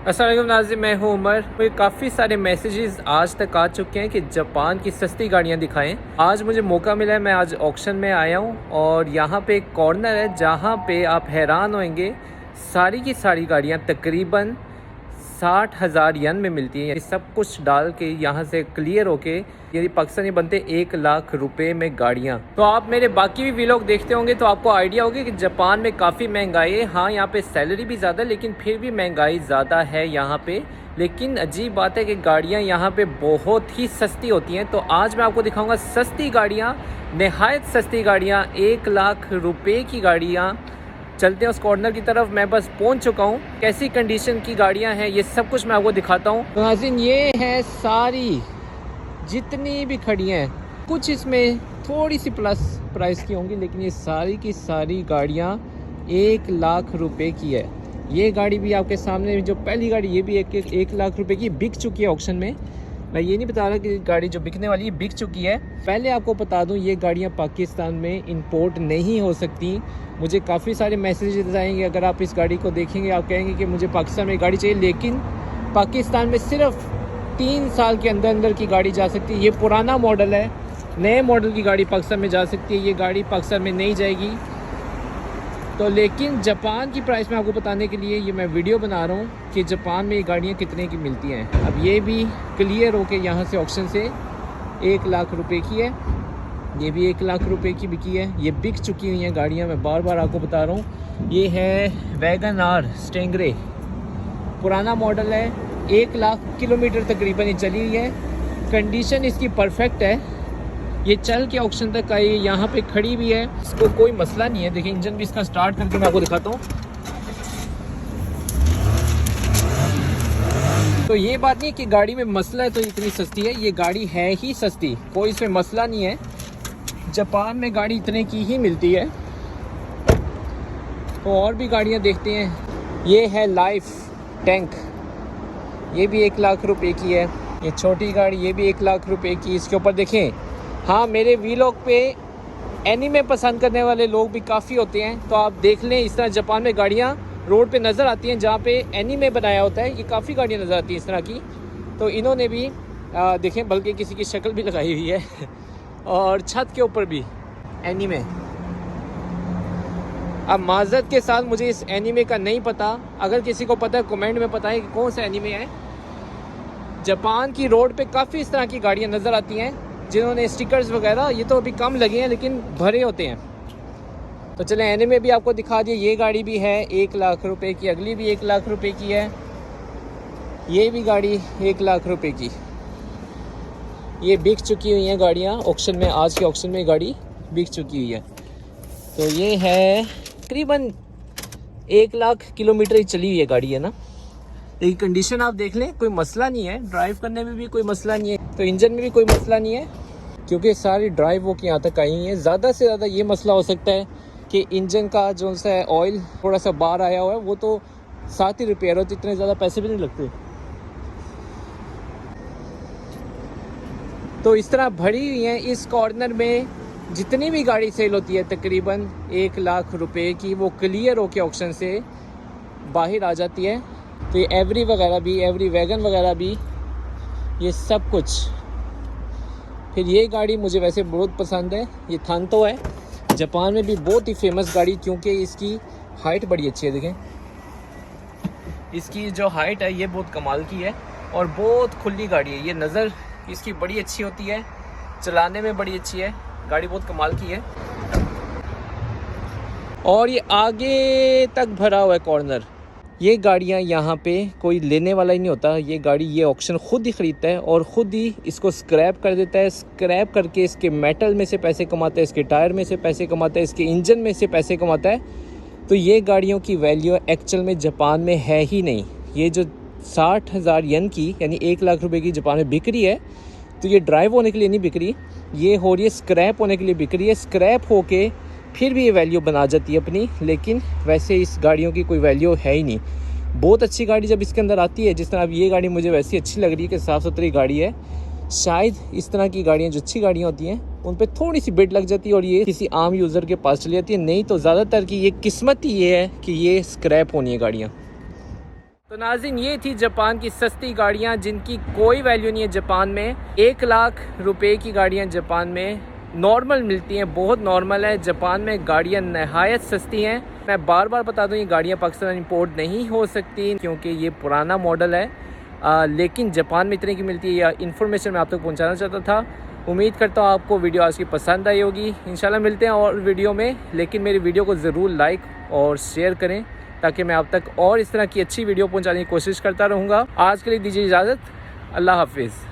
अस्सलाम वालेकुम नाज़रीन, मैं हूं उमर। मुझे काफ़ी सारे मैसेजेस आज तक आ चुके हैं कि जापान की सस्ती गाड़ियां दिखाएं। आज मुझे मौका मिला है, मैं आज ऑक्शन में आया हूं और यहां पे एक कॉर्नर है जहां पे आप हैरान होंगे। सारी की सारी गाड़ियां तकरीबन 60,000 यन में मिलती हैं। ये सब कुछ डाल के यहाँ से क्लियर होके यदि पाकिस्तानी बनते 1 लाख रुपए में गाड़ियाँ। तो आप मेरे बाकी भी व्लॉग देखते होंगे तो आपको आइडिया होगा कि जापान में काफ़ी महंगाई है। हाँ, यहाँ पे सैलरी भी ज़्यादा, लेकिन फिर भी महंगाई ज़्यादा है यहाँ पे। लेकिन अजीब बात है कि गाड़ियाँ यहाँ पे बहुत ही सस्ती होती हैं। तो आज मैं आपको दिखाऊंगा सस्ती गाड़ियाँ, नहायत सस्ती गाड़ियाँ, 1 लाख रुपए की गाड़ियाँ। चलते हैं उस कॉर्नर की तरफ। मैं बस पहुंच चुका हूं। कैसी कंडीशन की गाड़ियां हैं ये सब कुछ मैं आपको दिखाता हूं। तो नाज़रीन, ये है सारी जितनी भी खड़ी हैं, कुछ इसमें थोड़ी सी प्लस प्राइस की होंगी, लेकिन ये सारी की सारी गाड़ियां 1 लाख रुपए की है। ये गाड़ी भी आपके सामने, जो पहली गाड़ी, ये भी 1 लाख रुपए की बिक चुकी है ऑक्शन में। मैं ये नहीं बता रहा कि गाड़ी जो बिकने वाली है बिक चुकी है। पहले आपको बता दूं, ये गाड़ियां पाकिस्तान में इंपोर्ट नहीं हो सकती। मुझे काफ़ी सारे मैसेजेस आएंगे, अगर आप इस गाड़ी को देखेंगे आप कहेंगे कि मुझे पाकिस्तान में गाड़ी चाहिए, लेकिन पाकिस्तान में सिर्फ 3 साल के अंदर अंदर की गाड़ी जा सकती है। ये पुराना मॉडल है, नए मॉडल की गाड़ी पाकिस्तान में जा सकती है। ये गाड़ी पाकिस्तान में नहीं जाएगी। तो लेकिन जापान की प्राइस में आपको बताने के लिए ये मैं वीडियो बना रहा हूँ कि जापान में ये गाड़ियाँ कितने की मिलती हैं। अब ये भी क्लियर हो के यहाँ से ऑक्शन से 1 लाख रुपए की है। ये भी 1 लाख रुपए की बिकी है। ये बिक चुकी हुई हैं गाड़ियाँ, मैं बार बार आपको बता रहा हूँ। ये है वैगन आर स्टेंगरे, पुराना मॉडल है। 1 लाख किलोमीटर तकरीबन ये चली हुई है। कंडीशन इसकी परफेक्ट है। ये चल के ऑक्शन तक आई, यहाँ पे खड़ी भी है, इसको कोई मसला नहीं है। देखिए, इंजन भी इसका स्टार्ट करके मैं आपको दिखाता हूँ। तो ये बात नहीं कि गाड़ी में मसला है तो इतनी सस्ती है। ये गाड़ी है ही सस्ती, कोई इसमें मसला नहीं है। जापान में गाड़ी इतने की ही मिलती है। तो और भी गाड़ियाँ देखते हैं। ये है लाइफ टैंक, ये भी 1 लाख रुपए की है। ये छोटी गाड़ी, ये भी 1 लाख रुपए की। इसके ऊपर देखें, हाँ, मेरे वीलॉग पे एनीमे पसंद करने वाले लोग भी काफ़ी होते हैं, तो आप देख लें। इस तरह जापान में गाड़ियाँ रोड पे नज़र आती हैं जहाँ पे एनीमे बनाया होता है। ये काफ़ी गाड़ियाँ नज़र आती हैं इस तरह की। तो इन्होंने भी देखें, बल्कि किसी की शक्ल भी लगाई हुई है और छत के ऊपर भी एनीमे। अब माज़रत के साथ मुझे इस एनीमे का नहीं पता, अगर किसी को पता है कमेंट में बताएं कि कौन सा एनीमे है। जापान की रोड पे काफ़ी इस तरह की गाड़ियाँ नज़र आती हैं जिन्होंने स्टिकर्स वगैरह, ये तो अभी कम लगे हैं लेकिन भरे होते हैं। तो चलें, एनीमे भी आपको दिखा दिए। ये गाड़ी भी है 1 लाख रुपए की, अगली भी 1 लाख रुपए की है। ये भी गाड़ी 1 लाख रुपए की। ये बिक चुकी हुई हैं गाड़ियाँ ऑक्शन में। आज के ऑक्शन में गाड़ी बिक चुकी हुई है। तो ये है तकरीबन 1 लाख किलोमीटर ही चली हुई है गाड़ी, है ना। लेकिन कंडीशन आप देख लें, कोई मसला नहीं है। ड्राइव करने में भी कोई मसला नहीं है, तो इंजन में भी कोई मसला नहीं है, क्योंकि सारी ड्राइव वो यहाँ तक आई हैं। ज़्यादा से ज़्यादा ये मसला हो सकता है कि इंजन का जो सा ऑयल थोड़ा सा बाहर आया हुआ है, वो तो साथ ही रिपेयर हो, तो इतने ज़्यादा पैसे भी नहीं लगते। तो इस तरह भरी हुई हैं इस कॉर्नर में। जितनी भी गाड़ी सेल होती है तकरीबन 1 लाख रुपए की, वो क्लियर होके ऑक्शन से बाहर आ जाती है। तो ये एवरी वगैरह भी, एवरी वैगन वगैरह भी, ये सब कुछ। फिर ये गाड़ी मुझे वैसे बहुत पसंद है, ये थांतो है। जापान में भी बहुत ही फेमस गाड़ी, क्योंकि इसकी हाइट बड़ी अच्छी है। देखें, इसकी जो हाइट है ये बहुत कमाल की है और बहुत खुली गाड़ी है। ये नज़र इसकी बड़ी अच्छी होती है, चलाने में बड़ी अच्छी है। गाड़ी बहुत कमाल की है। और ये आगे तक भरा हुआ है कॉर्नर। ये गाड़ियाँ यहाँ पे कोई लेने वाला ही नहीं होता। ये गाड़ी, ये ऑक्शन खुद ही ख़रीदता है और ख़ुद ही इसको स्क्रैप कर देता है। स्क्रैप करके इसके मेटल में से पैसे कमाता है, इसके टायर में से पैसे कमाता है, इसके इंजन में से पैसे कमाता है। तो ये गाड़ियों की वैल्यू एक्चुअल में जापान में है ही नहीं। ये जो 60,000 यन की, यानी 1 लाख रुपए की जापान में बिक रही है, तो ये ड्राइव होने के लिए नहीं बिक रही, ये हो रही है स्क्रैप होने के लिए बिक रही है। स्क्रैप होके फिर भी ये वैल्यू बना जाती है अपनी, लेकिन वैसे इस गाड़ियों की कोई वैल्यू है ही नहीं। बहुत अच्छी गाड़ी जब इसके अंदर आती है, जिस तरह अब ये गाड़ी मुझे वैसी अच्छी लग रही है कि साफ़ सुथरी गाड़ी है। शायद इस तरह की गाड़ियाँ जो अच्छी गाड़ियाँ होती हैं उन पे थोड़ी सी बिड लग जाती है और ये किसी आम यूज़र के पास चली जाती है। नहीं तो ज़्यादातर की ये किस्मत ही ये है कि ये स्क्रैप होनी है गाड़ियाँ। तो नाज़रीन, ये थी जापान की सस्ती गाड़ियाँ जिनकी कोई वैल्यू नहीं है जापान में। 1 लाख रुपए की गाड़ियाँ जापान में नॉर्मल मिलती हैं, बहुत नॉर्मल है। जापान में गाड़ियाँ नहायत सस्ती हैं। मैं बार बार बता दूँ, ये गाड़ियाँ पाकिस्तान इंपोर्ट नहीं हो सकती क्योंकि ये पुराना मॉडल है, लेकिन जापान में इतने की मिलती है। यह इन्फॉर्मेशन मैं आप तक पहुँचाना चाहता था। उम्मीद करता हूँ आपको वीडियो आज की पसंद आई होगी। इंशाल्लाह मिलते हैं और वीडियो में, लेकिन मेरी वीडियो को ज़रूर लाइक और शेयर करें ताकि मैं आप तक और इस तरह की अच्छी वीडियो पहुंचाने की कोशिश करता रहूँगा। आज के लिए दीजिए इजाज़त। अल्लाह हाफिज़।